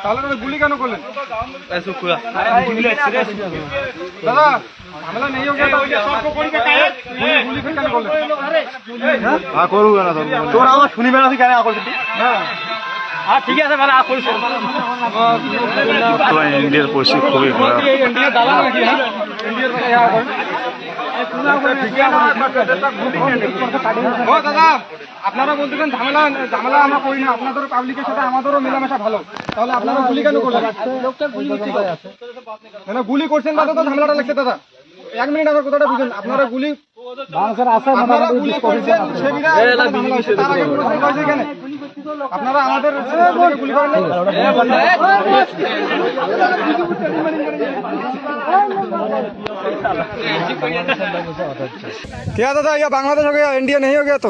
তাহলে তুমি গুলি কেন করলেন? দাদা ঝামেলা নেই हो गया গুলি কেন করলেন? হ্যাঁ করুক না তোর আমার শুনিবে না তুই কেন করছিস? হ্যাঁ ঠিক আছে মানে ইন্ডিয়ার পরিস্থিতি খুবই খারাপ। ইন্ডিয়ার দালাল নাকি? হ্যাঁ ও দাদা আপনারা বলতেছেন ঝামেলা ঝামেলা আমরা করি না, আপনাদের পাবলিকের সাথে আমাদেরও মেলামেশা ভালো, তাহলে আপনারা গুলি কেন করলেন? মানে গুলি করছেন দাদা, তো ঝামেলাটা লাগছে দাদা। 1 মিনিট আমার কথাটা বুঝুন, আপনারা গুলি আপনারা গুলি করছেন তার আগে কোনো ঝামেলা হয়েছে এখানে? আপনারা আমাদের গুলি করেন क्या दादा, यह बांग्लादेश हो गया, इंडिया नहीं हो गया तो